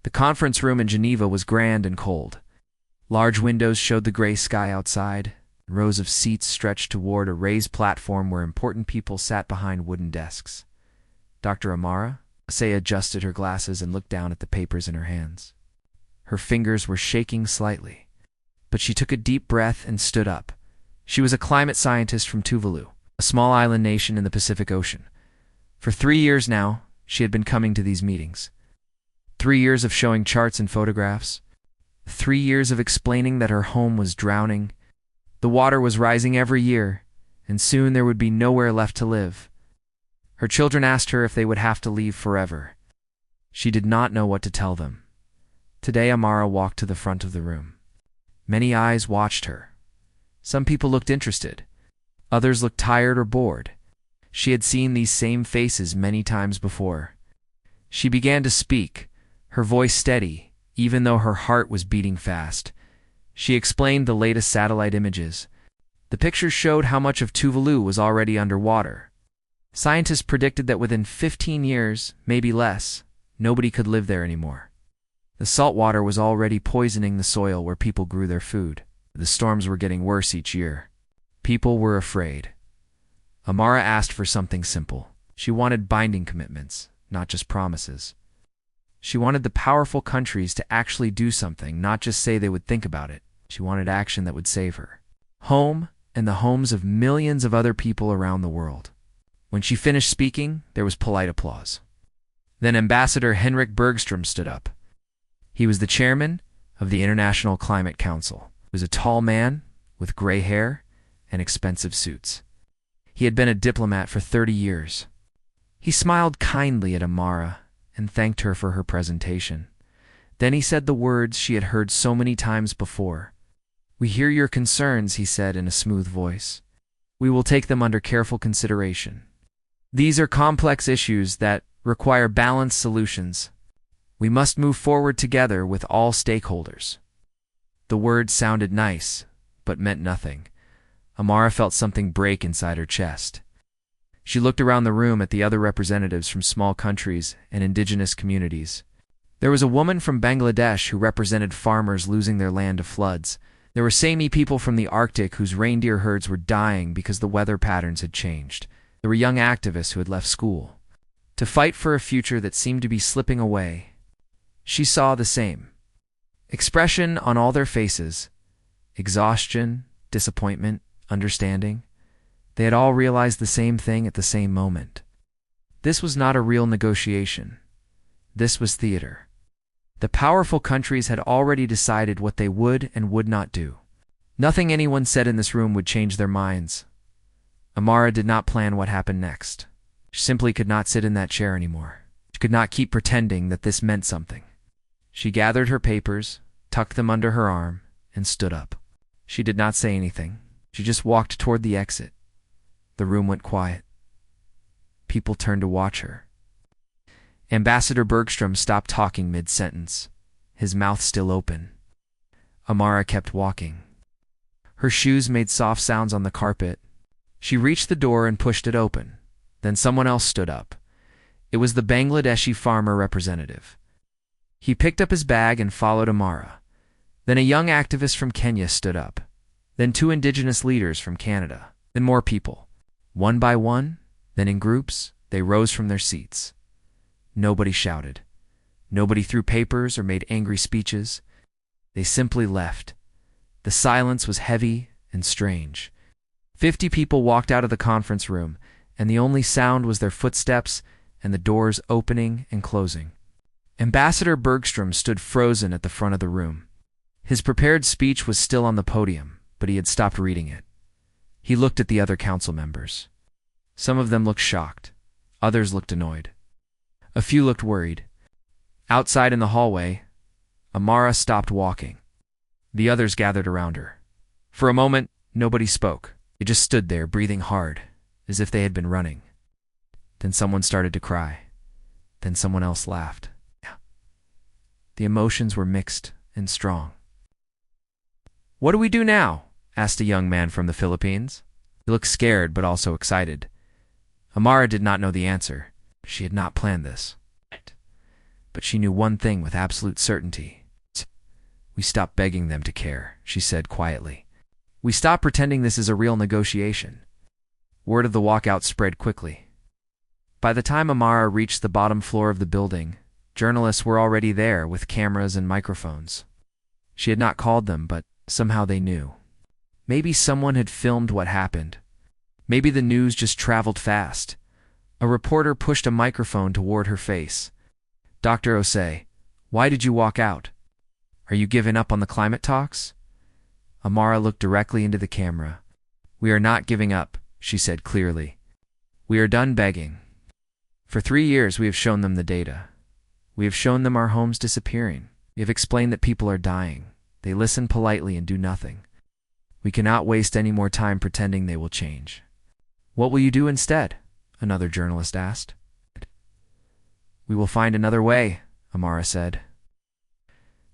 The conference room in Geneva was grand and cold. Large windows showed the gray sky outside. Rows of seats stretched toward a raised platform where important people sat behind wooden desks. Dr. Amara Asaya adjusted her glasses and looked down at the papers in her hands. Her fingers were shaking slightly, but she took a deep breath and stood up. She was a climate scientist from Tuvalu, a small island nation in the Pacific Ocean. For 3 years now, she had been coming to these meetings. 3 years of showing charts and photographs. 3 years of explaining that her home was drowning. The water was rising every year, and soon there would be nowhere left to live. Her children asked her if they would have to leave forever. She did not know what to tell them. Today Amara walked to the front of the room. Many eyes watched her. Some people looked interested. Others looked tired or bored. She had seen these same faces many times before. She began to speak, her voice steady, even though her heart was beating fast. She explained the latest satellite images. The pictures showed how much of Tuvalu was already underwater. Scientists predicted that within 15 years, maybe less, nobody could live there anymore. The salt water was already poisoning the soil where people grew their food. The storms were getting worse each year. People were afraid. Amara asked for something simple. She wanted binding commitments, not just promises. She wanted the powerful countries to actually do something, not just say they would think about it. She wanted action that would save her home and the homes of millions of other people around the world. When she finished speaking, there was polite applause. Then Ambassador Henrik Bergstrom stood up. He was the chairman of the International Climate Council. He was a tall man with gray hair and expensive suits. He had been a diplomat for 30 years. He smiled kindly at Amara and thanked her for her presentation. Then he said the words she had heard so many times before. "We hear your concerns," he said in a smooth voice. "We will take them under careful consideration. These are complex issues that require balanced solutions. We must move forward together with all stakeholders." The words sounded nice, but meant nothing. Amara felt something break inside her chest. She looked around the room at the other representatives from small countries and indigenous communities. There was a woman from Bangladesh who represented farmers losing their land to floods. There were Sami people from the Arctic whose reindeer herds were dying because the weather patterns had changed. There were young activists who had left school to fight for a future that seemed to be slipping away. She saw the same expression on all their faces: exhaustion, disappointment, understanding. They had all realized the same thing at the same moment. This was not a real negotiation. This was theater. The powerful countries had already decided what they would and would not do. Nothing anyone said in this room would change their minds. Amara did not plan what happened next. She simply could not sit in that chair anymore. She could not keep pretending that this meant something. She gathered her papers, tucked them under her arm, and stood up. She did not say anything. She just walked toward the exit. The room went quiet. People turned to watch her. Ambassador Bergstrom stopped talking mid-sentence, his mouth still open. Amara kept walking. Her shoes made soft sounds on the carpet. She reached the door and pushed it open. Then someone else stood up. It was the Bangladeshi farmer representative. He picked up his bag and followed Amara. Then a young activist from Kenya stood up. Then 2 indigenous leaders from Canada. Then more people. One by one, then in groups, they rose from their seats. Nobody shouted. Nobody threw papers or made angry speeches. They simply left. The silence was heavy and strange. 50 people walked out of the conference room, and the only sound was their footsteps and the doors opening and closing. Ambassador Bergstrom stood frozen at the front of the room. His prepared speech was still on the podium, but he had stopped reading it. He looked at the other council members. Some of them looked shocked. Others looked annoyed. A few looked worried. Outside in the hallway, Amara stopped walking. The others gathered around her. For a moment, nobody spoke. They just stood there, breathing hard, as if they had been running. Then someone started to cry. Then someone else laughed. The emotions were mixed and strong. "What do we do now?" asked a young man from the Philippines. He looked scared but also excited. Amara did not know the answer. She had not planned this. But she knew one thing with absolute certainty. We stopped begging them to care, she said quietly. We stopped pretending this is a real negotiation. Word of the walkout spread quickly. By the time Amara reached the bottom floor of the building, journalists were already there with cameras and microphones. She had not called them, but somehow they knew. Maybe someone had filmed what happened. Maybe the news just traveled fast. A reporter pushed a microphone toward her face. Dr. Osei, why did you walk out? Are you giving up on the climate talks? Amara looked directly into the camera. We are not giving up, she said clearly. We are done begging. For 3 years we have shown them the data. We have shown them our homes disappearing. We have explained that people are dying. They listen politely and do nothing. We cannot waste any more time pretending they will change. What will you do instead? Another journalist asked. We will find another way, Amara said.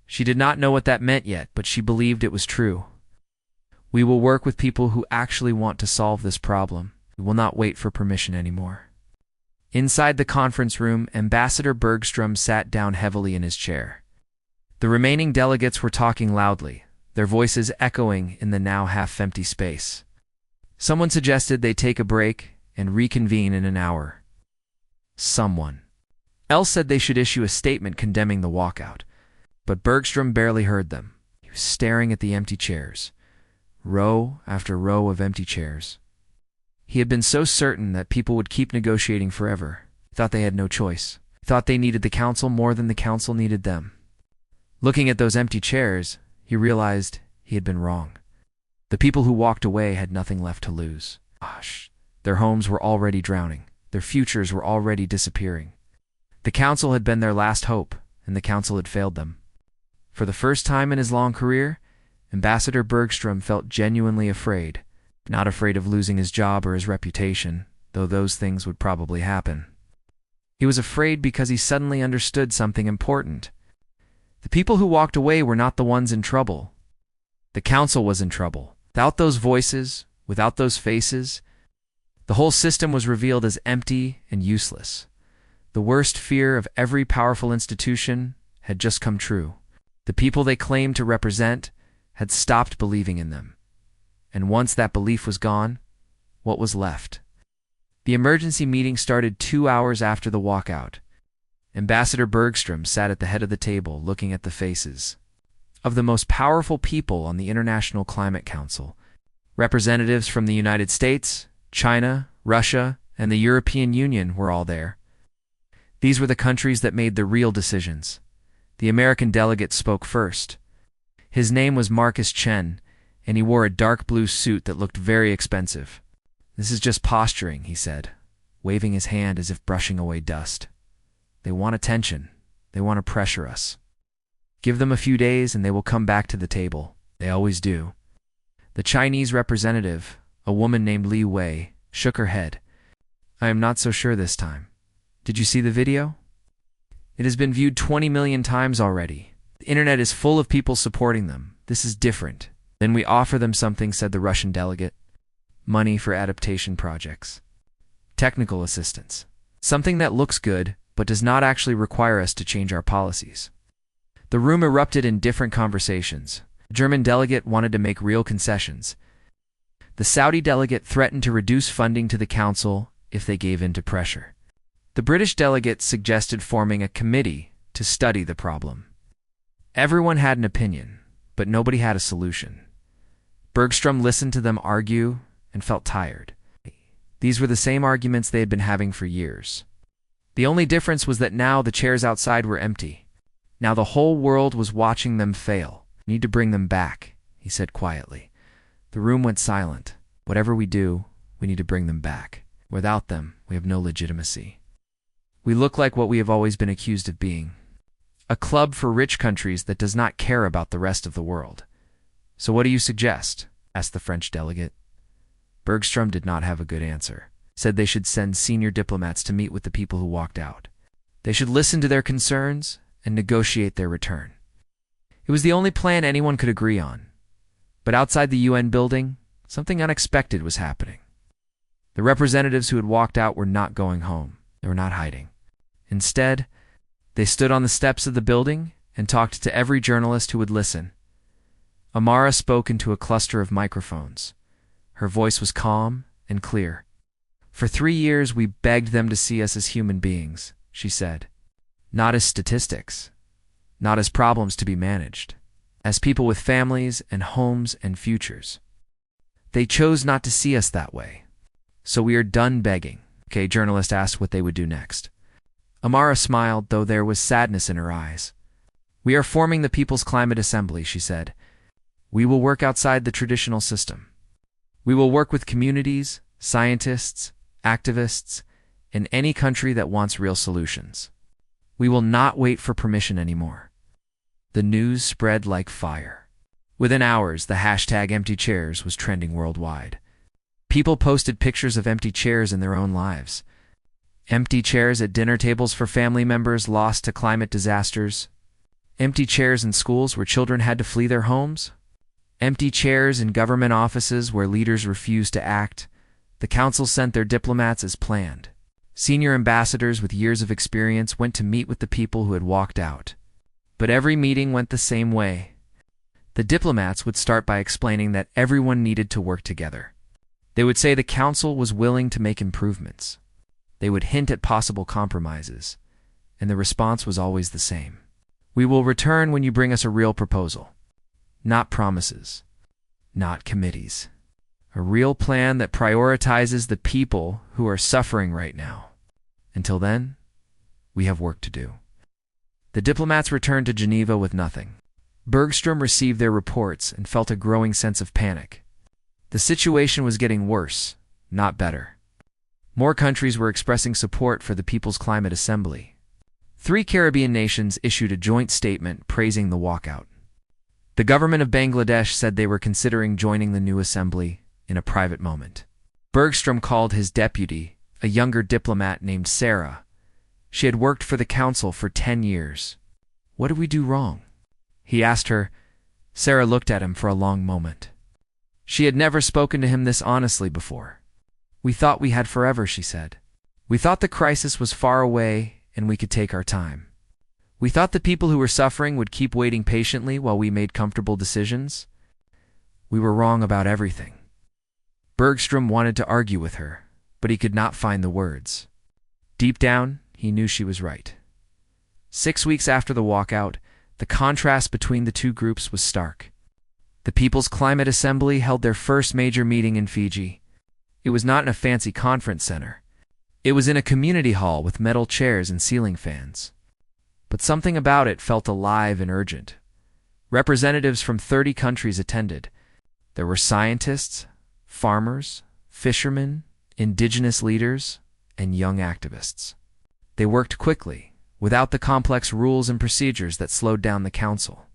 She did not know what that meant yet, but she believed it was true. We will work with people who actually want to solve this problem. We will not wait for permission anymore. Inside the conference room, Ambassador Bergstrom sat down heavily in his chair. The remaining delegates were talking loudly, their voices echoing in the now half-empty space. Someone suggested they take a break and reconvene in an hour. Someone else said they should issue a statement condemning the walkout. But Bergstrom barely heard them. He was staring at the empty chairs. Row after row of empty chairs. He had been so certain that people would keep negotiating forever. He thought they had no choice. He thought they needed the council more than the council needed them. Looking at those empty chairs, he realized he had been wrong. The people who walked away had nothing left to lose. Gosh, their homes were already drowning. Their futures were already disappearing. The council had been their last hope, and the council had failed them. For the first time in his long career, Ambassador Bergstrom felt genuinely afraid. Not afraid of losing his job or his reputation, though those things would probably happen. He was afraid because he suddenly understood something important. The people who walked away were not the ones in trouble. The council was in trouble. Without those voices, without those faces, the whole system was revealed as empty and useless. The worst fear of every powerful institution had just come true. The people they claimed to represent had stopped believing in them. And once that belief was gone, what was left? The emergency meeting started 2 hours after the walkout. Ambassador Bergstrom sat at the head of the table looking at the faces of the most powerful people on the International Climate Council. Representatives from the United States, China, Russia, and the European Union were all there. These were the countries that made the real decisions. The American delegate spoke first. His name was Marcus Chen, and he wore a dark blue suit that looked very expensive. This is just posturing, he said, waving his hand as if brushing away dust. They want attention. They want to pressure us. Give them a few days and they will come back to the table. They always do. The Chinese representative, a woman named Li Wei, shook her head. I am not so sure this time. Did you see the video? It has been viewed 20 million times already. The internet is full of people supporting them. This is different. Then we offer them something, said the Russian delegate. Money for adaptation projects. Technical assistance. Something that looks good, but does not actually require us to change our policies. The room erupted in different conversations. The German delegate wanted to make real concessions. The Saudi delegate threatened to reduce funding to the council if they gave in to pressure. The British delegate suggested forming a committee to study the problem. Everyone had an opinion, but nobody had a solution. Bergstrom listened to them argue and felt tired. These were the same arguments they had been having for years. The only difference was that now the chairs outside were empty. Now the whole world was watching them fail. We need to bring them back, he said quietly. The room went silent. Whatever we do, we need to bring them back. Without them, we have no legitimacy. We look like what we have always been accused of being. A club for rich countries that does not care about the rest of the world. So what do you suggest? Asked the French delegate. Bergstrom did not have a good answer. Said they should send senior diplomats to meet with the people who walked out. They should listen to their concerns and negotiate their return. It was the only plan anyone could agree on. But outside the UN building, something unexpected was happening. The representatives who had walked out were not going home. They were not hiding. Instead, They stood on the steps of the building and talked to every journalist who would listen. Amara spoke into a cluster of microphones. Her voice was calm and clear. "For 3 years we begged them to see us as human beings," she said. "Not as statistics, not as problems to be managed, as people with families and homes and futures. They chose not to see us that way. So we are done begging." Okay, journalist asked what they would do next. Amara smiled, though there was sadness in her eyes. "We are forming the People's Climate Assembly," she said. "We will work outside the traditional system. We will work with communities, scientists, activists, in any country that wants real solutions. We will not wait for permission anymore." The news spread like fire. Within hours, the hashtag empty chairs was trending worldwide. People posted pictures of empty chairs in their own lives. Empty chairs at dinner tables for family members lost to climate disasters. Empty chairs in schools where children had to flee their homes. Empty chairs in government offices where leaders refused to act. The council sent their diplomats as planned. Senior ambassadors with years of experience went to meet with the people who had walked out. But every meeting went the same way. The diplomats would start by explaining that everyone needed to work together. They would say the council was willing to make improvements. They would hint at possible compromises, and the response was always the same. "We will return when you bring us a real proposal. Not promises, not committees. A real plan that prioritizes the people who are suffering right now. Until then, we have work to do." The diplomats returned to Geneva with nothing. Bergstrom received their reports and felt a growing sense of panic. The situation was getting worse, not better. More countries were expressing support for the People's Climate Assembly. 3 Caribbean nations issued a joint statement praising the walkout. The government of Bangladesh said they were considering joining the new assembly in a private moment. Bergstrom called his deputy, a younger diplomat named Sarah. She had worked for the council for 10 years. "What did we do wrong?" he asked her. Sarah looked at him for a long moment. She had never spoken to him this honestly before. "We thought we had forever," she said. "We thought the crisis was far away and we could take our time. We thought the people who were suffering would keep waiting patiently while we made comfortable decisions. We were wrong about everything." Bergstrom wanted to argue with her, but he could not find the words. Deep down, he knew she was right. 6 weeks after the walkout, the contrast between the two groups was stark. The People's Climate Assembly held their first major meeting in Fiji. It was not in a fancy conference center. It was in a community hall with metal chairs and ceiling fans. But something about it felt alive and urgent. Representatives from 30 countries attended. There were scientists, farmers, fishermen, indigenous leaders, and young activists. They worked quickly, without the complex rules and procedures that slowed down the council.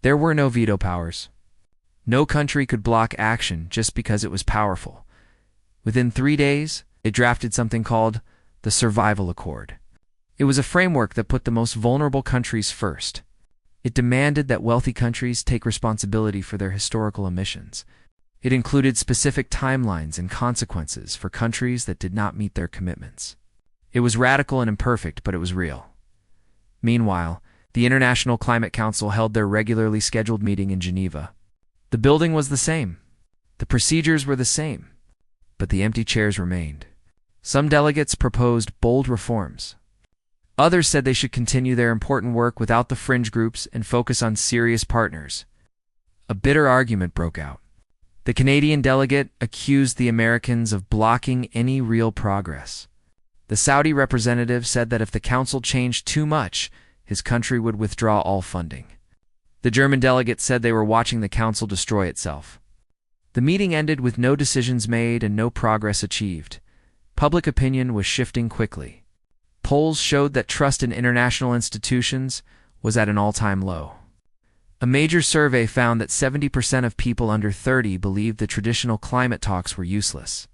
There were no veto powers. No country could block action just because it was powerful. Within 3 days, it drafted something called the Survival Accord. It was a framework that put the most vulnerable countries first. It demanded that wealthy countries take responsibility for their historical emissions. It included specific timelines and consequences for countries that did not meet their commitments. It was radical and imperfect, but it was real. Meanwhile, the International Climate Council held their regularly scheduled meeting in Geneva. The building was the same. The procedures were the same. But the empty chairs remained. Some delegates proposed bold reforms. Others said they should continue their important work without the fringe groups and focus on serious partners. A bitter argument broke out. The Canadian delegate accused the Americans of blocking any real progress. The Saudi representative said that if the council changed too much, his country would withdraw all funding. The German delegate said they were watching the council destroy itself. The meeting ended with no decisions made and no progress achieved. Public opinion was shifting quickly. Polls showed that trust in international institutions was at an all-time low. A major survey found that 70% of people under 30 believed the traditional climate talks were useless.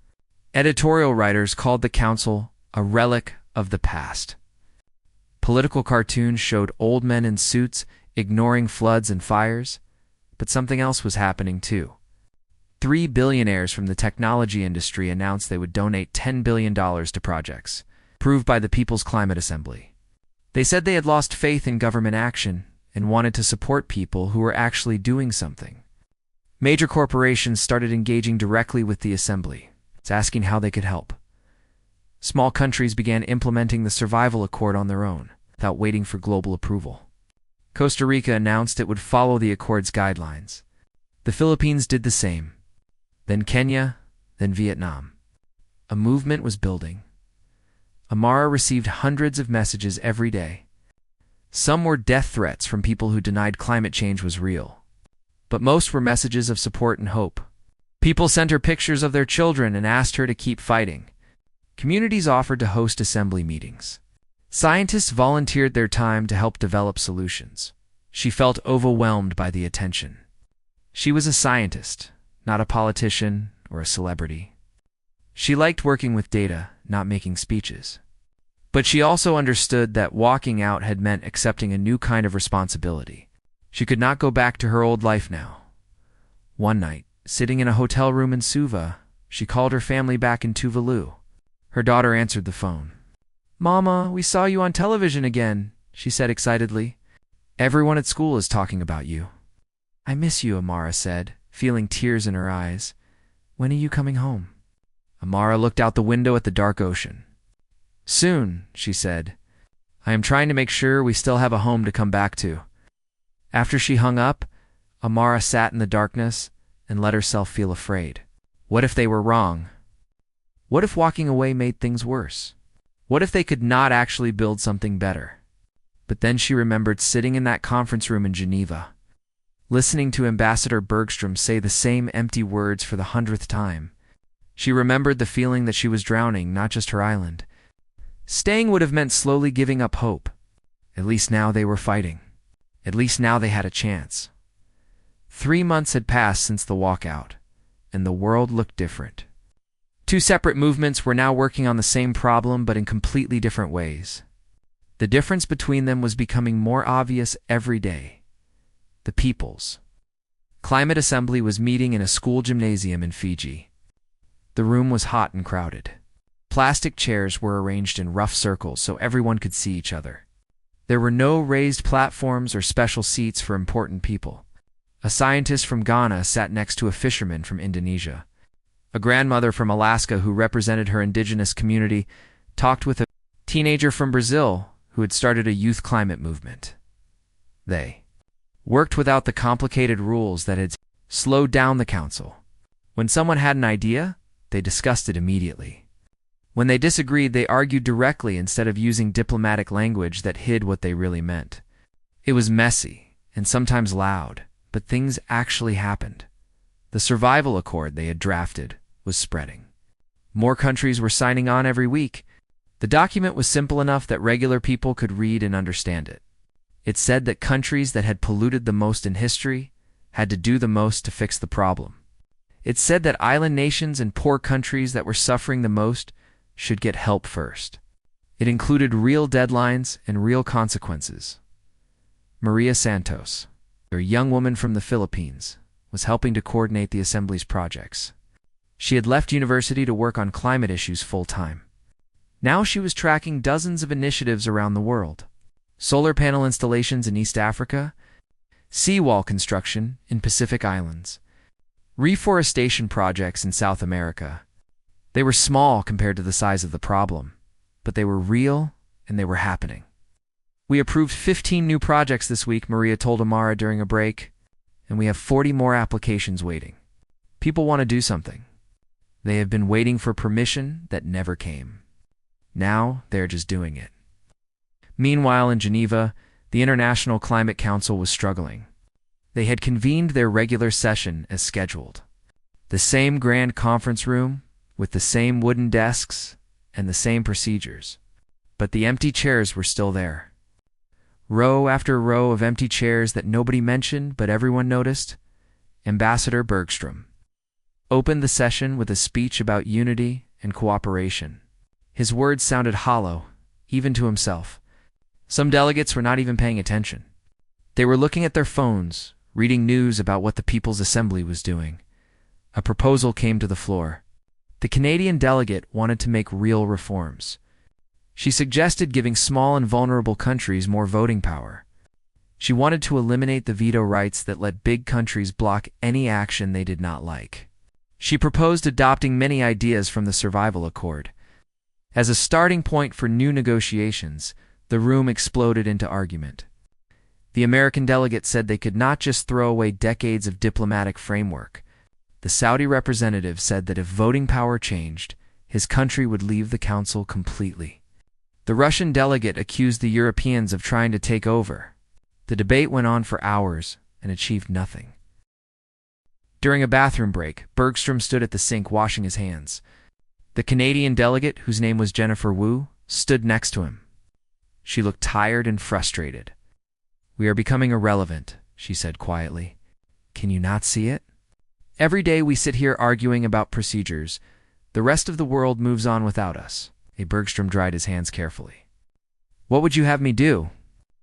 Editorial writers called the council a relic of the past. Political cartoons showed old men in suits ignoring floods and fires, but something else was happening too. 3 billionaires from the technology industry announced they would donate $10 billion to projects approved by the People's Climate Assembly. They said they had lost faith in government action and wanted to support people who were actually doing something. Major corporations started engaging directly with the assembly, asking how they could help. Small countries began implementing the Survival Accord on their own, without waiting for global approval. Costa Rica announced it would follow the Accord's guidelines. The Philippines did the same. Then Kenya, then Vietnam. A movement was building. Amara received hundreds of messages every day. Some were death threats from people who denied climate change was real. But most were messages of support and hope. People sent her pictures of their children and asked her to keep fighting. Communities offered to host assembly meetings. Scientists volunteered their time to help develop solutions. She felt overwhelmed by the attention. She was a scientist, not a politician or a celebrity. She liked working with data, not making speeches. But she also understood that walking out had meant accepting a new kind of responsibility. She could not go back to her old life now. One night, sitting in a hotel room in Suva, she called her family back in Tuvalu. Her daughter answered the phone. "Mama, we saw you on television again," she said excitedly. "Everyone at school is talking about you." "I miss you," Amara said, feeling tears in her eyes. "When are you coming home?" Amara looked out the window at the dark ocean. "Soon," she said. "I am trying to make sure we still have a home to come back to." After she hung up, Amara sat in the darkness and let herself feel afraid. What if they were wrong? What if walking away made things worse? What if they could not actually build something better? But then she remembered sitting in that conference room in Geneva, listening to Ambassador Bergstrom say the same empty words for the 100th time. She remembered the feeling that she was drowning, not just her island. Staying would have meant slowly giving up hope. At least now they were fighting. At least now they had a chance. 3 months had passed since the walkout, and the world looked different. Two separate movements were now working on the same problem, but in completely different ways. The difference between them was becoming more obvious every day. The People's Climate Assembly was meeting in a school gymnasium in Fiji. The room was hot and crowded. Plastic chairs were arranged in rough circles so everyone could see each other. There were no raised platforms or special seats for important people. A scientist from Ghana sat next to a fisherman from Indonesia. A grandmother from Alaska who represented her indigenous community talked with a teenager from Brazil who had started a youth climate movement. They worked without the complicated rules that had slowed down the council. When someone had an idea, they discussed it immediately. When they disagreed, they argued directly instead of using diplomatic language that hid what they really meant. It was messy and sometimes loud, but things actually happened. The Survival Accord they had drafted was spreading. More countries were signing on every week. The document was simple enough that regular people could read and understand it. It said that countries that had polluted the most in history had to do the most to fix the problem. It said that island nations and poor countries that were suffering the most should get help first. It included real deadlines and real consequences. Maria Santos, a young woman from the Philippines, was helping to coordinate the Assembly's projects. She had left university to work on climate issues full-time. Now she was tracking dozens of initiatives around the world. Solar panel installations in East Africa, seawall construction in Pacific Islands, reforestation projects in South America. They were small compared to the size of the problem, but they were real and they were happening. "We approved 15 new projects this week," Maria told Amara during a break, "and we have 40 more applications waiting. People want to do something. They have been waiting for permission that never came. Now they're just doing it." Meanwhile, in Geneva, the International Climate Council was struggling. They had convened their regular session as scheduled. The same grand conference room, with the same wooden desks and the same procedures. But the empty chairs were still there. Row after row of empty chairs that nobody mentioned but everyone noticed. Ambassador Bergstrom opened the session with a speech about unity and cooperation. His words sounded hollow, even to himself. Some delegates were not even paying attention. They were looking at their phones, reading news about what the People's Assembly was doing. A proposal came to the floor. The Canadian delegate wanted to make real reforms. She suggested giving small and vulnerable countries more voting power. She wanted to eliminate the veto rights that let big countries block any action they did not like. She proposed adopting many ideas from the Survival Accord. As a starting point for new negotiations, the room exploded into argument. The American delegate said they could not just throw away decades of diplomatic framework. The Saudi representative said that if voting power changed, his country would leave the council completely. The Russian delegate accused the Europeans of trying to take over. The debate went on for hours and achieved nothing. During a bathroom break, Bergstrom stood at the sink washing his hands. The Canadian delegate, whose name was Jennifer Wu, stood next to him. She looked tired and frustrated. "We are becoming irrelevant," she said quietly. "Can you not see it? Every day we sit here arguing about procedures. The rest of the world moves on without us." Bergstrom dried his hands carefully. "What would you have me do?"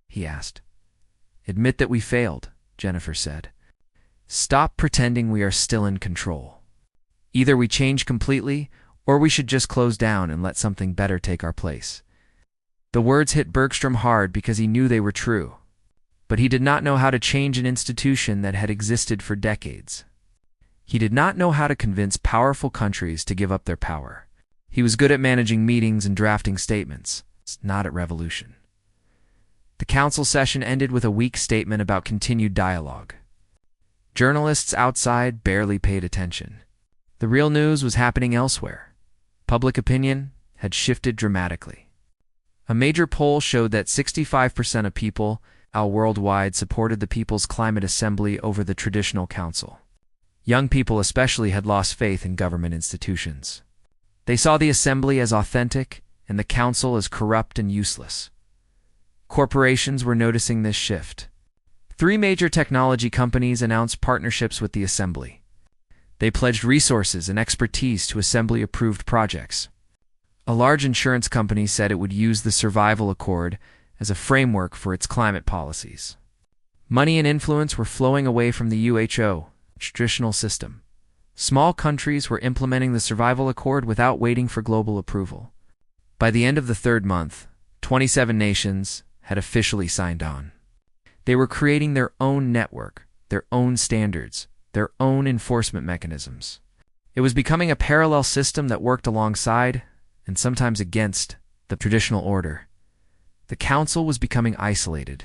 he asked. "Admit that we failed," Jennifer said. "Stop pretending we are still in control. Either we change completely, or we should just close down and let something better take our place." The words hit Bergstrom hard because he knew they were true. But he did not know how to change an institution that had existed for decades. He did not know how to convince powerful countries to give up their power. He was good at managing meetings and drafting statements, not at revolution. The council session ended with a weak statement about continued dialogue. Journalists outside barely paid attention. The real news was happening elsewhere. Public opinion had shifted dramatically. A major poll showed that 65% of people worldwide supported the People's Climate Assembly over the traditional council. Young people especially had lost faith in government institutions. They saw the assembly as authentic and the council as corrupt and useless. Corporations were noticing this shift. 3 major technology companies announced partnerships with the assembly. They pledged resources and expertise to assembly-approved projects. A large insurance company said it would use the Survival Accord as a framework for its climate policies. Money and influence were flowing away from the WHO, traditional system. Small countries were implementing the Survival Accord without waiting for global approval. By the end of the 3rd month, 27 nations had officially signed on. They were creating their own network, their own standards, their own enforcement mechanisms. It was becoming a parallel system that worked alongside, and sometimes against, the traditional order. The council was becoming isolated.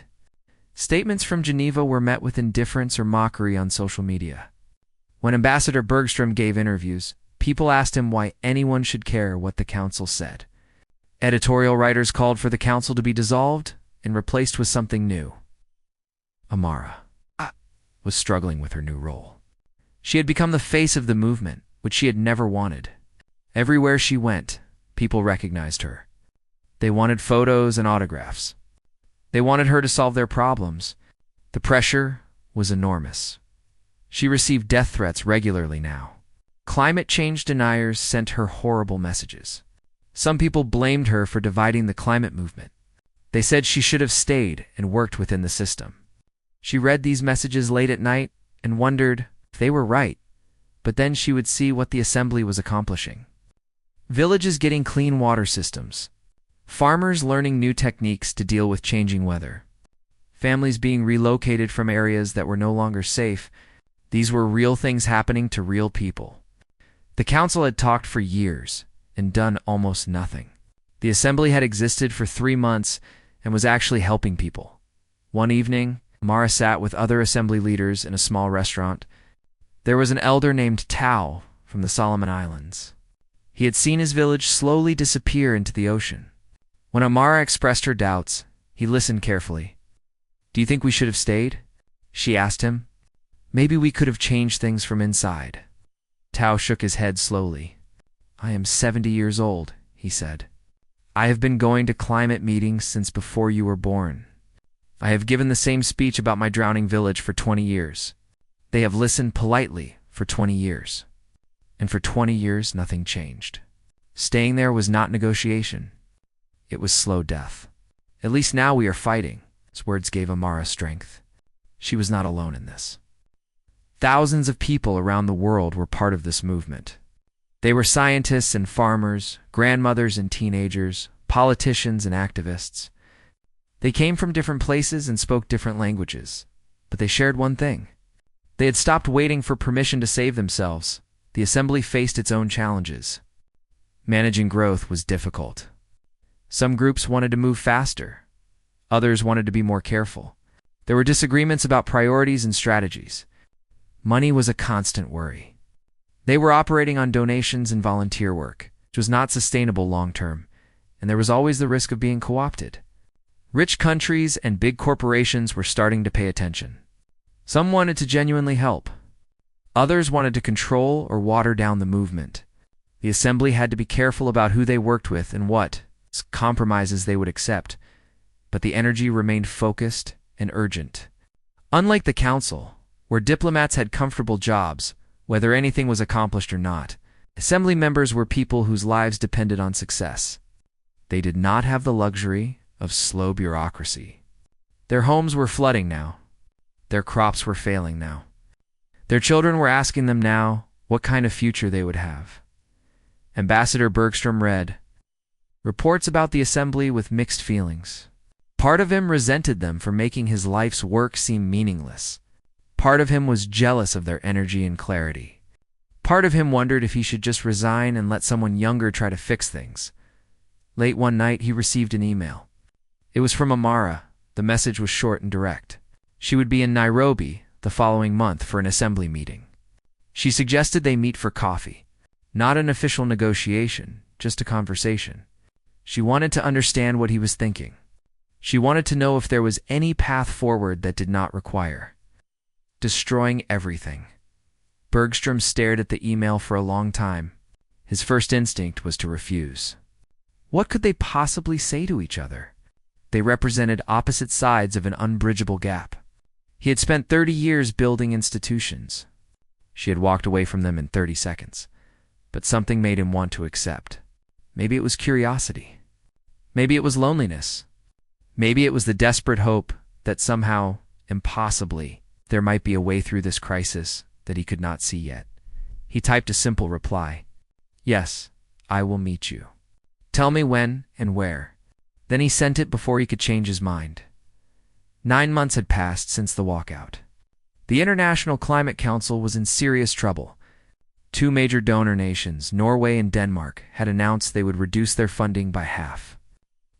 Statements from Geneva were met with indifference or mockery on social media. When Ambassador Bergstrom gave interviews, people asked him why anyone should care what the council said. Editorial writers called for the council to be dissolved and replaced with something new. Amara was struggling with her new role. She had become the face of the movement, which she had never wanted. Everywhere she went, people recognized her. They wanted photos and autographs. They wanted her to solve their problems. The pressure was enormous. She received death threats regularly now. Climate change deniers sent her horrible messages. Some people blamed her for dividing the climate movement. They said she should have stayed and worked within the system. She read these messages late at night and wondered if they were right, but then she would see what the assembly was accomplishing. Villages getting clean water systems. Farmers learning new techniques to deal with changing weather. Families being relocated from areas that were no longer safe. These were real things happening to real people. The council had talked for years and done almost nothing. The assembly had existed for 3 months and was actually helping people. One evening, Mara sat with other assembly leaders in a small restaurant. There was an elder named Tao from the Solomon Islands. He had seen his village slowly disappear into the ocean. When Amara expressed her doubts, he listened carefully. "Do you think we should have stayed?" she asked him. "Maybe we could have changed things from inside." Tao shook his head slowly. "I am 70 years old," he said. "I have been going to climate meetings since before you were born. I have given the same speech about my drowning village for 20 years. They have listened politely for 20 years. And for 20 years, nothing changed. Staying there was not negotiation. It was slow death. At least now we are fighting." His words gave Amara strength. She was not alone in this. Thousands of people around the world were part of this movement. They were scientists and farmers, grandmothers and teenagers, politicians and activists. They came from different places and spoke different languages, but they shared one thing. They had stopped waiting for permission to save themselves. The assembly faced its own challenges. Managing growth was difficult. Some groups wanted to move faster. Others wanted to be more careful. There were disagreements about priorities and strategies. Money was a constant worry. They were operating on donations and volunteer work, which was not sustainable long-term, and there was always the risk of being co-opted. Rich countries and big corporations were starting to pay attention. Some wanted to genuinely help. Others wanted to control or water down the movement. The assembly had to be careful about who they worked with and what compromises they would accept, but the energy remained focused and urgent. Unlike the council, where diplomats had comfortable jobs, whether anything was accomplished or not, assembly members were people whose lives depended on success. They did not have the luxury of slow bureaucracy. Their homes were flooding now. Their crops were failing now. Their children were asking them now what kind of future they would have. Ambassador Bergstrom read reports about the assembly with mixed feelings. Part of him resented them for making his life's work seem meaningless. Part of him was jealous of their energy and clarity. Part of him wondered if he should just resign and let someone younger try to fix things. Late one night, he received an email. It was from Amara. The message was short and direct. She would be in Nairobi the following month for an assembly meeting. She suggested they meet for coffee. Not an official negotiation, just a conversation. She wanted to understand what he was thinking. She wanted to know if there was any path forward that did not require destroying everything. Bergstrom stared at the email for a long time. His first instinct was to refuse. What could they possibly say to each other? They represented opposite sides of an unbridgeable gap. He had spent 30 years building institutions. She had walked away from them in 30 seconds. But something made him want to accept. Maybe it was curiosity. Maybe it was loneliness. Maybe it was the desperate hope that somehow, impossibly, there might be a way through this crisis that he could not see yet. He typed a simple reply. Yes, I will meet you. Tell me when and where. Then he sent it before he could change his mind. 9 months had passed since the walkout. The International Climate Council was in serious trouble. 2 major donor nations, Norway and Denmark, had announced they would reduce their funding by half.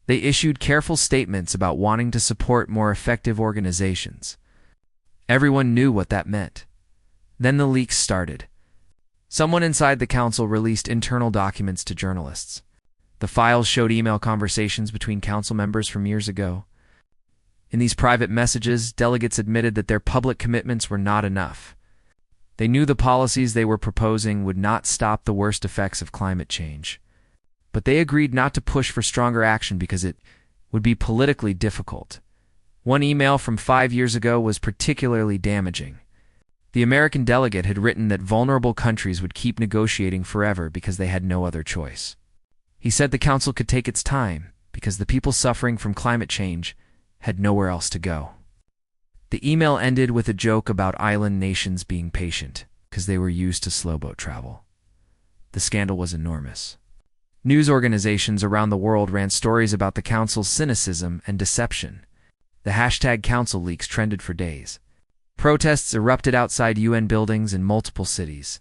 They issued careful statements about wanting to support more effective organizations. Everyone knew what that meant. Then the leaks started. Someone inside the council released internal documents to journalists. The files showed email conversations between council members from years ago. In these private messages, delegates admitted that their public commitments were not enough. They knew the policies they were proposing would not stop the worst effects of climate change. But they agreed not to push for stronger action because it would be politically difficult. One email from 5 years ago was particularly damaging. The American delegate had written that vulnerable countries would keep negotiating forever because they had no other choice. He said the council could take its time because the people suffering from climate change had nowhere else to go. The email ended with a joke about island nations being patient because they were used to slowboat travel. The scandal was enormous. News organizations around the world ran stories about the council's cynicism and deception. The hashtag council leaks trended for days. Protests erupted outside UN buildings in multiple cities.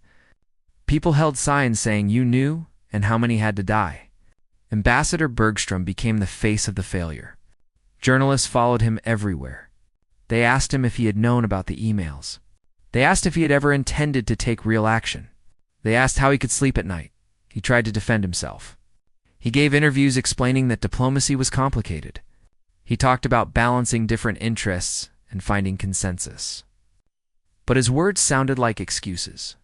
People held signs saying "You knew" and how many had to die. Ambassador Bergstrom became the face of the failure. Journalists followed him everywhere. They asked him if he had known about the emails. They asked if he had ever intended to take real action. They asked how he could sleep at night. He tried to defend himself. He gave interviews explaining that diplomacy was complicated. He talked about balancing different interests and finding consensus. But his words sounded like excuses.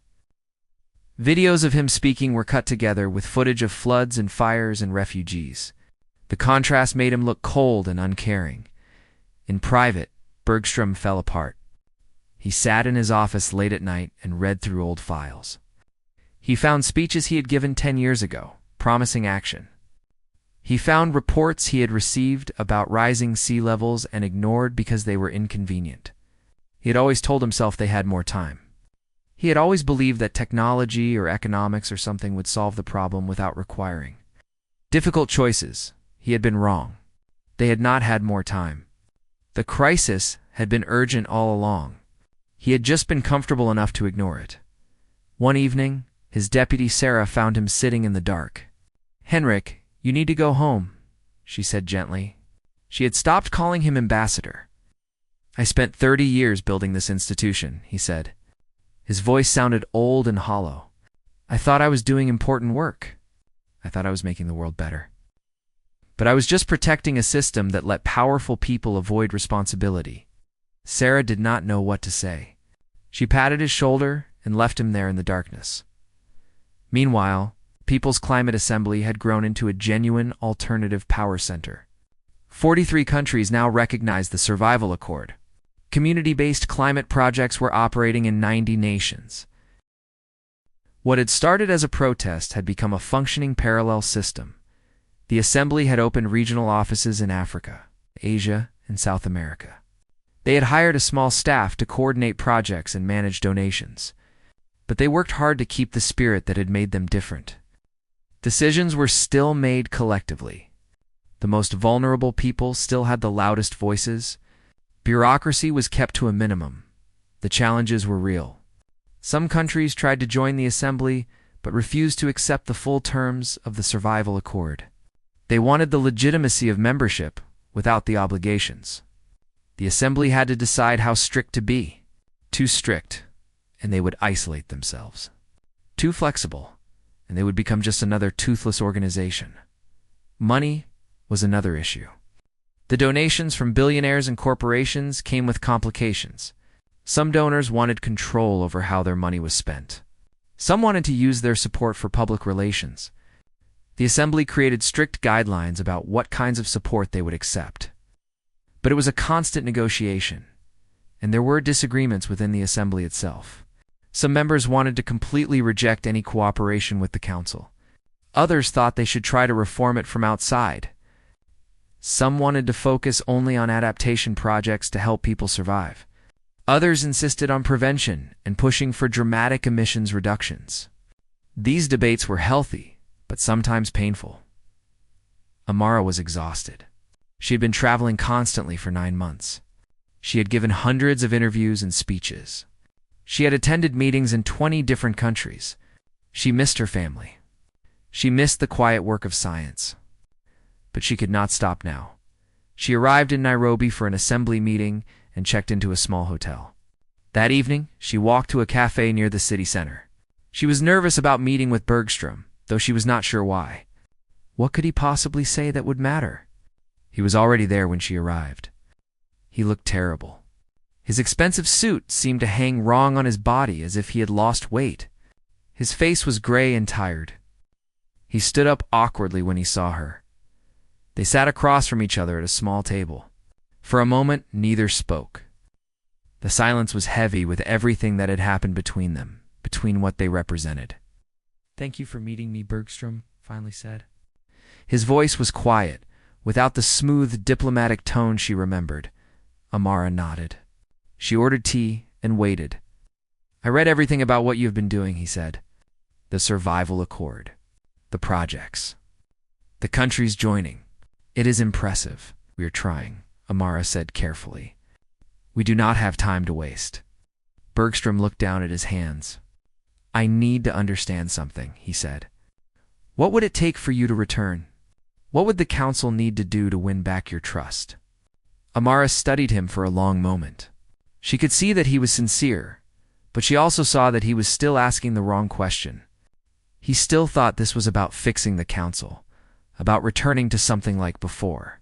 Videos of him speaking were cut together with footage of floods and fires and refugees. The contrast made him look cold and uncaring. In private, Bergstrom fell apart. He sat in his office late at night and read through old files. He found speeches he had given 10 years ago, promising action. He found reports he had received about rising sea levels and ignored because they were inconvenient. He had always told himself they had more time. He had always believed that technology or economics or something would solve the problem without requiring difficult choices. He had been wrong. They had not had more time. The crisis had been urgent all along. He had just been comfortable enough to ignore it. One evening, his deputy Sarah found him sitting in the dark. "Henrik, you need to go home," she said gently. She had stopped calling him ambassador. "I spent 30 years building this institution," he said. His voice sounded old and hollow. "I thought I was doing important work. I thought I was making the world better. But I was just protecting a system that let powerful people avoid responsibility." Sarah did not know what to say. She patted his shoulder and left him there in the darkness. Meanwhile, People's Climate Assembly had grown into a genuine alternative power center. 43 countries now recognized the Survival Accord. Community-based climate projects were operating in 90 nations. What had started as a protest had become a functioning parallel system. The Assembly had opened regional offices in Africa, Asia, and South America. They had hired a small staff to coordinate projects and manage donations. But they worked hard to keep the spirit that had made them different. Decisions were still made collectively. The most vulnerable people still had the loudest voices. Bureaucracy was kept to a minimum. The challenges were real. Some countries tried to join the Assembly, but refused to accept the full terms of the Survival Accord. They wanted the legitimacy of membership without the obligations. The Assembly had to decide how strict to be. Too strict, and they would isolate themselves. Too flexible, and they would become just another toothless organization. Money was another issue. The donations from billionaires and corporations came with complications. Some donors wanted control over how their money was spent. Some wanted to use their support for public relations. The Assembly created strict guidelines about what kinds of support they would accept. But it was a constant negotiation, and there were disagreements within the Assembly itself. Some members wanted to completely reject any cooperation with the Council. Others thought they should try to reform it from outside. Some wanted to focus only on adaptation projects to help people survive. Others insisted on prevention and pushing for dramatic emissions reductions. These debates were healthy, but sometimes painful. Amara was exhausted. She had been traveling constantly for 9 months. She had given hundreds of interviews and speeches. She had attended meetings in 20 different countries. She missed her family. She missed the quiet work of science. But she could not stop now. She arrived in Nairobi for an assembly meeting and checked into a small hotel. That evening, she walked to a cafe near the city center. She was nervous about meeting with Bergstrom, though she was not sure why. What could he possibly say that would matter? He was already there when she arrived. He looked terrible. His expensive suit seemed to hang wrong on his body as if he had lost weight. His face was gray and tired. He stood up awkwardly when he saw her. They sat across from each other at a small table. For a moment, neither spoke. The silence was heavy with everything that had happened between them, between what they represented. "Thank you for meeting me," Bergstrom finally said. His voice was quiet, without the smooth, diplomatic tone she remembered. Amara nodded. She ordered tea and waited. "I read everything about what you have been doing," he said. "The Survival Accord. The projects. The countries joining. It is impressive. We are trying," Amara said carefully. "We do not have time to waste." Bergstrom looked down at his hands. "I need to understand something," he said. "What would it take for you to return? What would the council need to do to win back your trust?" Amara studied him for a long moment. She could see that he was sincere, but she also saw that he was still asking the wrong question. He still thought this was about fixing the council, about returning to something like before.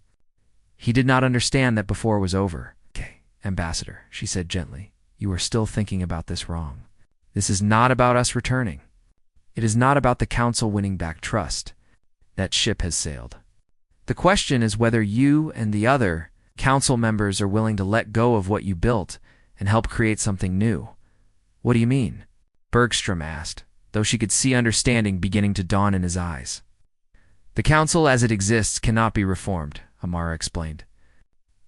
He did not understand that before was over. "Okay, Ambassador," she said gently, "you are still thinking about this wrong. This is not about us returning. It is not about the council winning back trust. That ship has sailed. The question is whether you and the other council members are willing to let go of what you built and help create something new." "What do you mean?" Bergstrom asked, though she could see understanding beginning to dawn in his eyes. "The council as it exists cannot be reformed," Amara explained.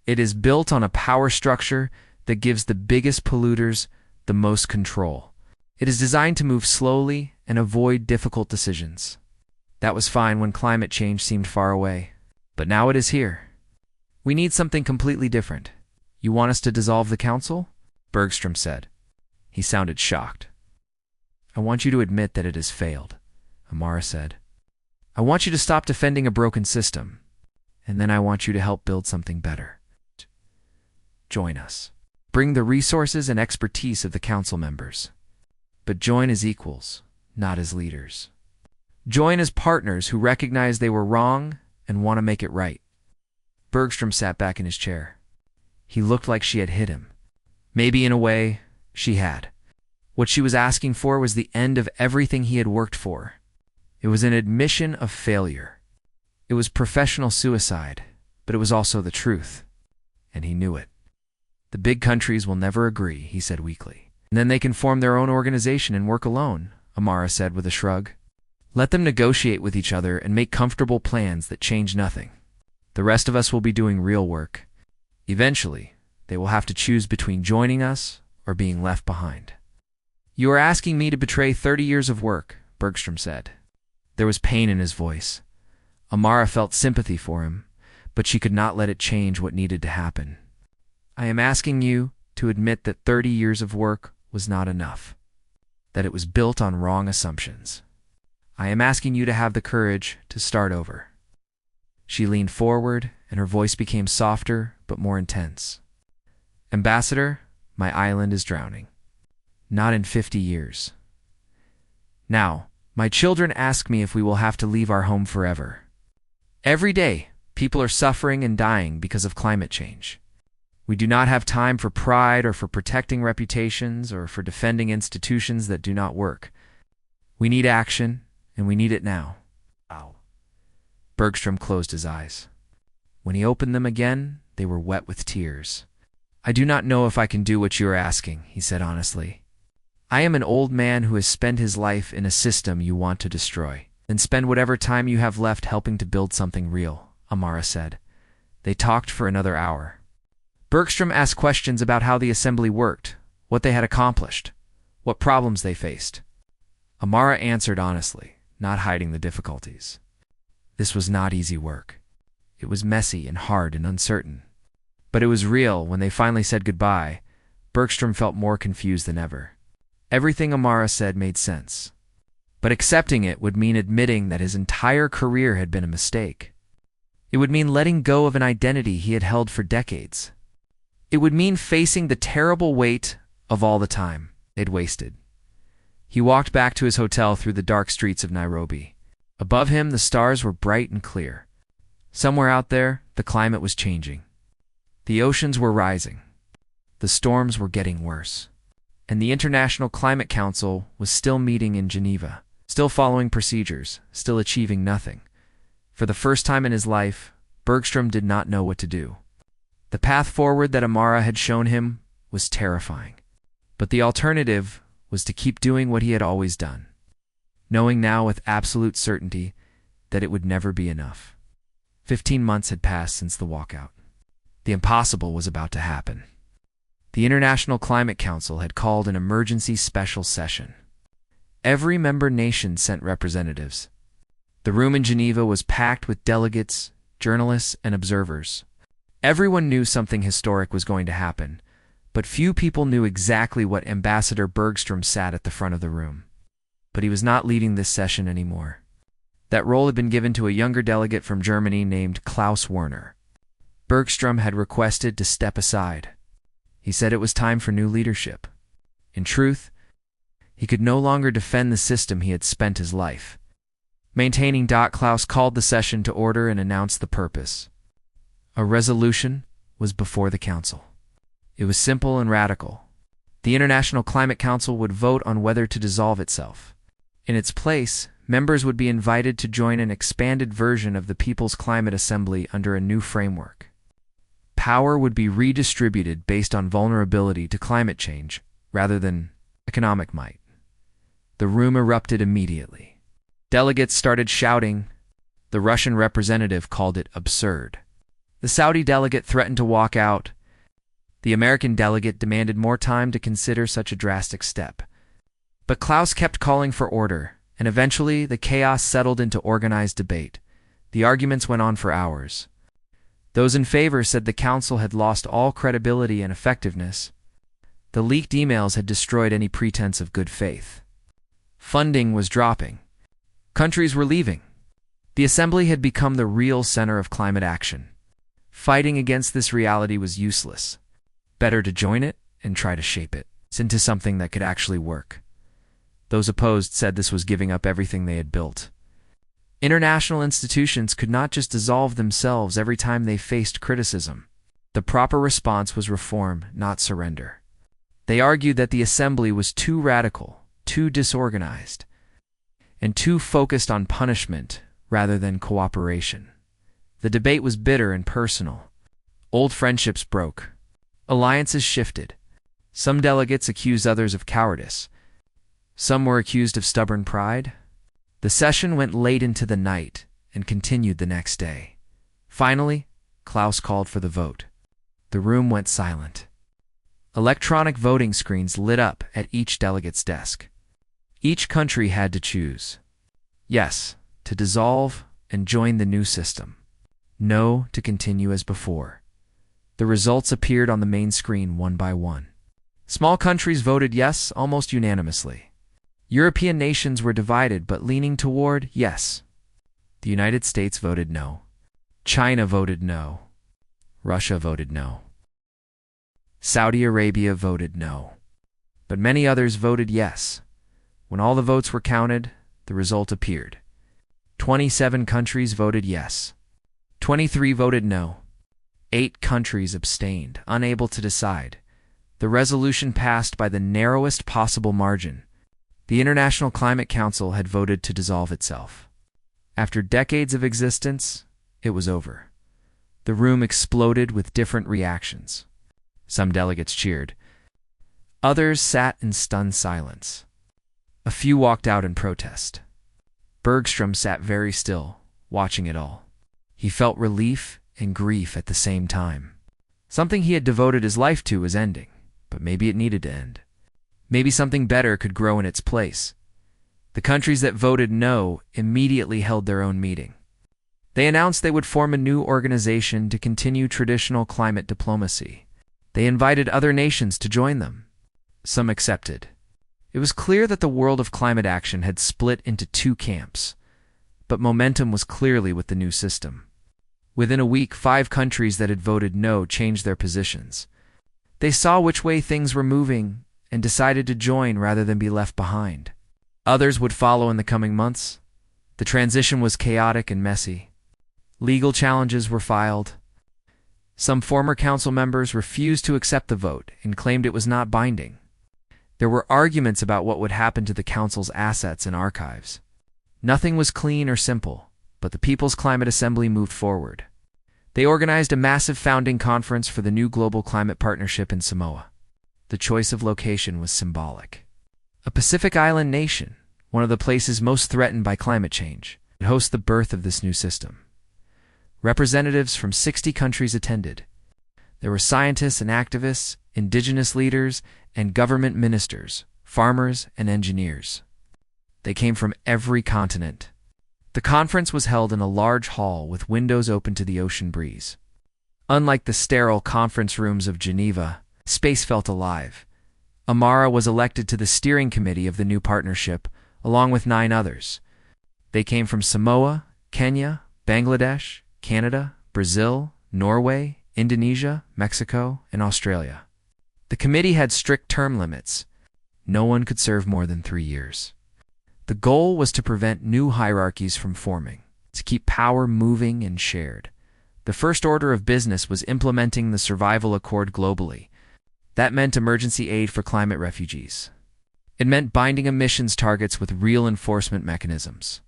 "It is built on a power structure that gives the biggest polluters the most control. It is designed to move slowly and avoid difficult decisions. That was fine when climate change seemed far away. But now it is here. We need something completely different. You want us to dissolve the council? Bergstrom said. He sounded shocked. I want you to admit that it has failed, Amara said. I want you to stop defending a broken system, and then I want you to help build something better. Join us. Bring the resources and expertise of the council members. But join as equals, not as leaders. Join as partners who recognize they were wrong and want to make it right. Bergstrom sat back in his chair. He looked like she had hit him. Maybe in a way, she had. What she was asking for was the end of everything he had worked for. It was an admission of failure. It was professional suicide, but it was also the truth. And he knew it. The big countries will never agree, he said weakly. And then they can form their own organization and work alone, Amara said with a shrug. Let them negotiate with each other and make comfortable plans that change nothing. The rest of us will be doing real work. Eventually, they will have to choose between joining us or being left behind. You are asking me to betray 30 years of work, Bergstrom said. There was pain in his voice. Amara felt sympathy for him, but she could not let it change what needed to happen. I am asking you to admit that 30 years of work was not enough, that it was built on wrong assumptions. I am asking you to have the courage to start over. She leaned forward, and her voice became softer but more intense. Ambassador, my island is drowning. Not in 50 years. Now, my children ask me if we will have to leave our home forever. Every day, people are suffering and dying because of climate change. We do not have time for pride or for protecting reputations or for defending institutions that do not work. We need action, and we need it now. Ow. Bergstrom closed his eyes. When he opened them again, they were wet with tears. I do not know if I can do what you are asking, he said honestly. I am an old man who has spent his life in a system you want to destroy. Then spend whatever time you have left helping to build something real, Amara said. They talked for another hour. Bergstrom asked questions about how the assembly worked, what they had accomplished, what problems they faced. Amara answered honestly, not hiding the difficulties. This was not easy work. It was messy and hard and uncertain. But it was real. When they finally said goodbye, Bergstrom felt more confused than ever. Everything Amara said made sense. But accepting it would mean admitting that his entire career had been a mistake. It would mean letting go of an identity he had held for decades. It would mean facing the terrible weight of all the time they'd wasted. He walked back to his hotel through the dark streets of Nairobi. Above him, the stars were bright and clear. Somewhere out there, the climate was changing. The oceans were rising. The storms were getting worse. And the International Climate Council was still meeting in Geneva, still following procedures, still achieving nothing. For the first time in his life, Bergstrom did not know what to do. The path forward that Amara had shown him was terrifying. But the alternative was to keep doing what he had always done, knowing now with absolute certainty that it would never be enough. 15 months had passed since the walkout. The impossible was about to happen. The International Climate Council had called an emergency special session. Every member nation sent representatives. The room in Geneva was packed with delegates, journalists, and observers. Everyone knew something historic was going to happen, but few people knew exactly what Ambassador Bergstrom sat at the front of the room. But he was not leading this session anymore. That role had been given to a younger delegate from Germany named Klaus Werner. Bergstrom had requested to step aside. He said it was time for new leadership. In truth, he could no longer defend the system he had spent his life maintaining. Klaus called the session to order and announced the purpose. A resolution was before the council. It was simple and radical. The International Climate Council would vote on whether to dissolve itself. In its place, members would be invited to join an expanded version of the People's Climate Assembly under a new framework. Power would be redistributed based on vulnerability to climate change rather than economic might. The room erupted immediately. Delegates started shouting. The Russian representative called it absurd. The Saudi delegate threatened to walk out. The American delegate demanded more time to consider such a drastic step. But Klaus kept calling for order, and eventually the chaos settled into organized debate. The arguments went on for hours. Those in favor said the council had lost all credibility and effectiveness. The leaked emails had destroyed any pretense of good faith. Funding was dropping. Countries were leaving. The Assembly had become the real center of climate action. Fighting against this reality was useless. Better to join it and try to shape it into something that could actually work. Those opposed said this was giving up everything they had built. International institutions could not just dissolve themselves every time they faced criticism. The proper response was reform, not surrender. They argued that the Assembly was too radical, too disorganized, and too focused on punishment rather than cooperation. The debate was bitter and personal. Old friendships broke. Alliances shifted. Some delegates accused others of cowardice. Some were accused of stubborn pride. The session went late into the night and continued the next day. Finally, Klaus called for the vote. The room went silent. Electronic voting screens lit up at each delegate's desk. Each country had to choose. Yes, to dissolve and join the new system. No, to continue as before. The results appeared on the main screen one by one. Small countries voted yes almost unanimously. European nations were divided but leaning toward yes. The United States voted no. China voted no. Russia voted no. Saudi Arabia voted no. But many others voted yes. When all the votes were counted, the result appeared. 27 countries voted yes. 23 voted no. 8 countries abstained, unable to decide. The resolution passed by the narrowest possible margin. The International Climate Council had voted to dissolve itself. After decades of existence, it was over. The room exploded with different reactions. Some delegates cheered. Others sat in stunned silence. A few walked out in protest. Bergstrom sat very still, watching it all. He felt relief and grief at the same time. Something he had devoted his life to was ending, but maybe it needed to end. Maybe something better could grow in its place. The countries that voted no immediately held their own meeting. They announced they would form a new organization to continue traditional climate diplomacy. They invited other nations to join them. Some accepted. It was clear that the world of climate action had split into 2 camps, but momentum was clearly with the new system. Within a week, 5 countries that had voted no changed their positions. They saw which way things were moving and decided to join rather than be left behind. Others would follow in the coming months. The transition was chaotic and messy. Legal challenges were filed. Some former council members refused to accept the vote and claimed it was not binding. There were arguments about what would happen to the council's assets and archives. Nothing was clean or simple, but the People's Climate Assembly moved forward. They organized a massive founding conference for the new Global Climate Partnership in Samoa. The choice of location was symbolic. A Pacific island nation, one of the places most threatened by climate change, would host the birth of this new system. Representatives from 60 countries attended. There were scientists and activists, indigenous leaders, and government ministers, farmers and engineers. They came from every continent. The conference was held in a large hall with windows open to the ocean breeze. Unlike the sterile conference rooms of Geneva, space felt alive. Amara was elected to the steering committee of the new partnership, along with 9 others. They came from Samoa, Kenya, Bangladesh, Canada, Brazil, Norway, Indonesia, Mexico, and Australia. The committee had strict term limits. No one could serve more than 3 years. The goal was to prevent new hierarchies from forming, to keep power moving and shared. The first order of business was implementing the Survival Accord globally. That meant emergency aid for climate refugees. It meant binding emissions targets with real enforcement mechanisms.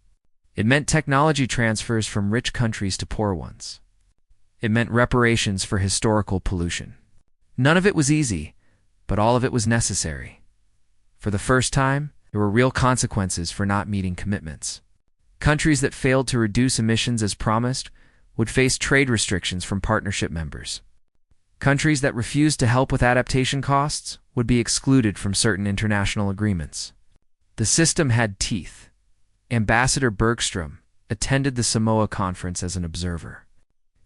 It meant technology transfers from rich countries to poor ones. It meant reparations for historical pollution. None of it was easy, but all of it was necessary. For the first time, there were real consequences for not meeting commitments. Countries that failed to reduce emissions as promised would face trade restrictions from partnership members. Countries that refused to help with adaptation costs would be excluded from certain international agreements. The system had teeth. Ambassador Bergstrom, attended the Samoa conference as an observer.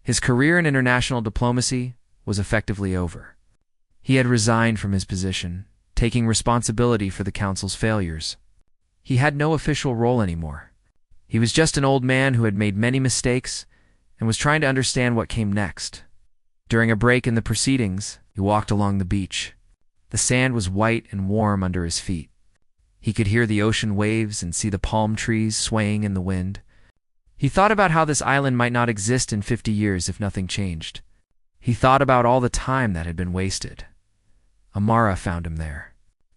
His career in international diplomacy was effectively over. He had resigned from his position, taking responsibility for the council's failures. He had no official role anymore. He was just an old man who had made many mistakes and was trying to understand what came next. During a break in the proceedings, he walked along the beach. The sand was white and warm under his feet. He could hear the ocean waves and see the palm trees swaying in the wind. He thought about how this island might not exist in 50 years if nothing changed. He thought about all the time that had been wasted. Amara found him there.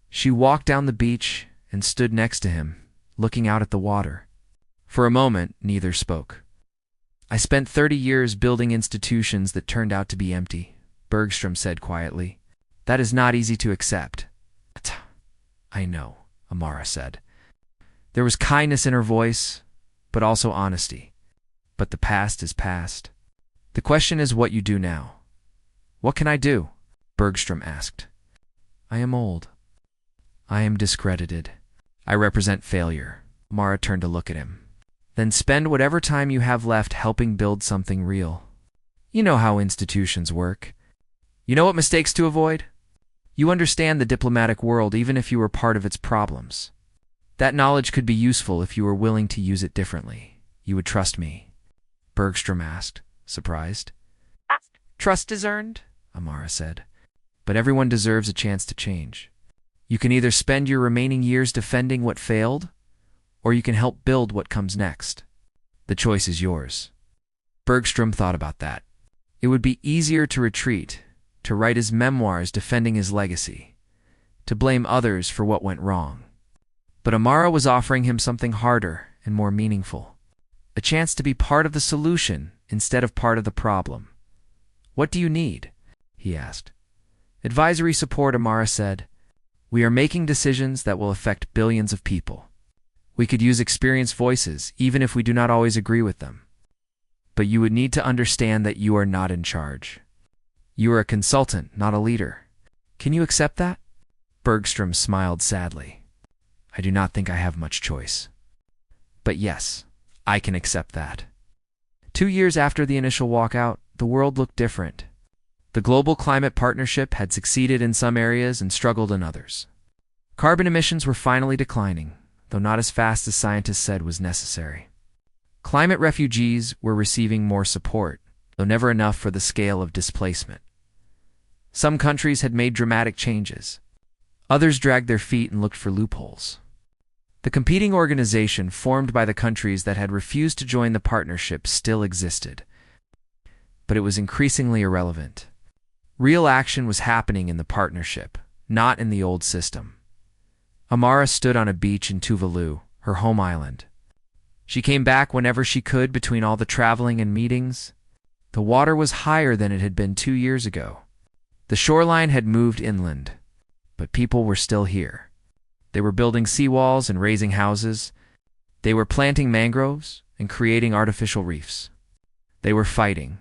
She walked down the beach and stood next to him, looking out at the water. For a moment, neither spoke. "I spent 30 years building institutions that turned out to be empty," Bergstrom said quietly. "That is not easy to accept." "I know," Amara said. There was kindness in her voice, but also honesty. "But the past is past. The question is what you do now." "What can I do?" Bergstrom asked. "I am old. I am discredited. I represent failure." Amara turned to look at him. "Then spend whatever time you have left helping build something real. You know how institutions work. You know what mistakes to avoid. You understand the diplomatic world even if you were part of its problems. That knowledge could be useful if you were willing to use it differently. You would trust me?" Bergstrom asked, surprised. "Trust is earned," Amara said. "But everyone deserves a chance to change. You can either spend your remaining years defending what failed, or you can help build what comes next. The choice is yours." Bergstrom thought about that. It would be easier to retreat, to write his memoirs defending his legacy, to blame others for what went wrong. But Amara was offering him something harder and more meaningful, a chance to be part of the solution instead of part of the problem. "What do you need?" he asked. "Advisory support," Amara said. "We are making decisions that will affect billions of people. We could use experienced voices, even if we do not always agree with them. But you would need to understand that you are not in charge. You are a consultant, not a leader. Can you accept that?" Bergstrom smiled sadly. "I do not think I have much choice. But yes, I can accept that." 2 years after the initial walkout, the world looked different. The Global Climate Partnership had succeeded in some areas and struggled in others. Carbon emissions were finally declining, though not as fast as scientists said was necessary. Climate refugees were receiving more support, though never enough for the scale of displacement. Some countries had made dramatic changes. Others dragged their feet and looked for loopholes. The competing organization formed by the countries that had refused to join the partnership still existed, but it was increasingly irrelevant. Real action was happening in the partnership, not in the old system. Amara stood on a beach in Tuvalu, her home island. She came back whenever she could between all the traveling and meetings. The water was higher than it had been 2 years ago. The shoreline had moved inland, but people were still here. They were building seawalls and raising houses. They were planting mangroves and creating artificial reefs. They were fighting.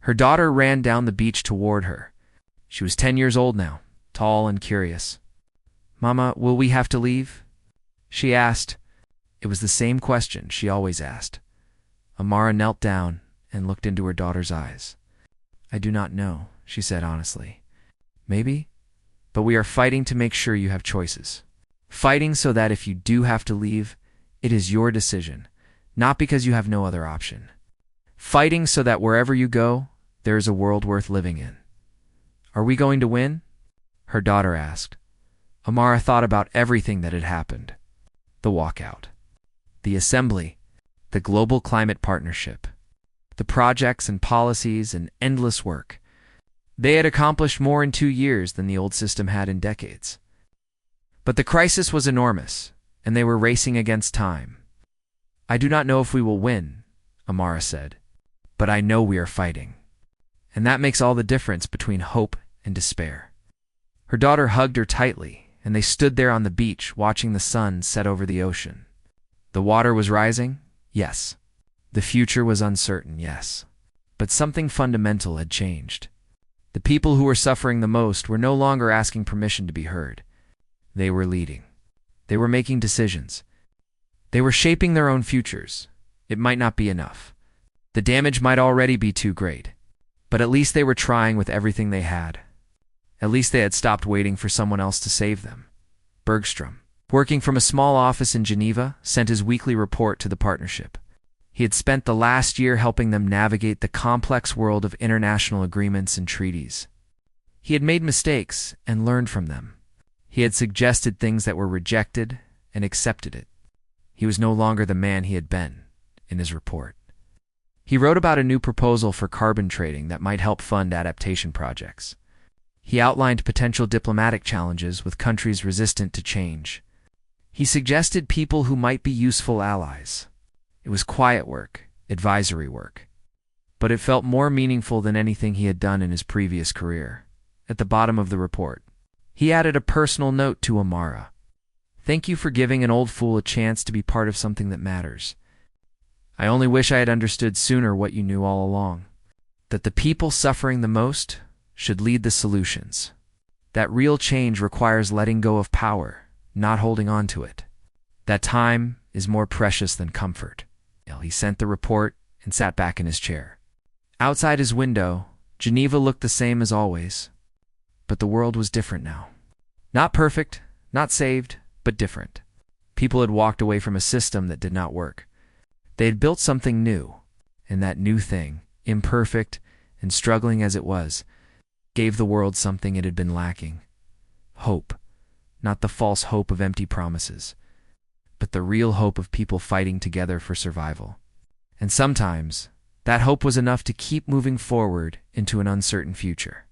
Her daughter ran down the beach toward her. She was 10 years old now, tall and curious. "Mama, will we have to leave?" she asked. It was the same question she always asked. Amara knelt down and looked into her daughter's eyes. "I do not know," she said honestly. "Maybe, but we are fighting to make sure you have choices. Fighting so that if you do have to leave, it is your decision, not because you have no other option. Fighting so that wherever you go, there is a world worth living in." "Are we going to win?" her daughter asked. Amara thought about everything that had happened. The walkout, the assembly, the Global Climate Partnership, the projects and policies and endless work. They had accomplished more in 2 years than the old system had in decades. But the crisis was enormous, and they were racing against time. "I do not know if we will win," Amara said, "but I know we are fighting. And that makes all the difference between hope and despair." Her daughter hugged her tightly, and they stood there on the beach watching the sun set over the ocean. The water was rising, yes. The future was uncertain, yes. But something fundamental had changed. The people who were suffering the most were no longer asking permission to be heard. They were leading. They were making decisions. They were shaping their own futures, It might not be enough. The damage might already be too great. But at least they were trying with everything they had. At least they had stopped waiting for someone else to save them. Bergstrom, working from a small office in Geneva, sent his weekly report to the partnership. He had spent the last year helping them navigate the complex world of international agreements and treaties. He had made mistakes and learned from them. He had suggested things that were rejected and accepted it. He was no longer the man he had been in his report. He wrote about a new proposal for carbon trading that might help fund adaptation projects. He outlined potential diplomatic challenges with countries resistant to change. He suggested people who might be useful allies. It was quiet work, advisory work. But it felt more meaningful than anything he had done in his previous career. At the bottom of the report, he added a personal note to Amara. "Thank you for giving an old fool a chance to be part of something that matters. I only wish I had understood sooner what you knew all along. That the people suffering the most should lead the solutions. That real change requires letting go of power, not holding on to it. That time is more precious than comfort." He sent the report and sat back in his chair. Outside his window, Geneva looked the same as always. But the world was different now. Not perfect, not saved, but different. People had walked away from a system that did not work. They had built something new, and that new thing, imperfect and struggling as it was, gave the world something it had been lacking. Hope, not the false hope of empty promises, but the real hope of people fighting together for survival. And sometimes, that hope was enough to keep moving forward into an uncertain future.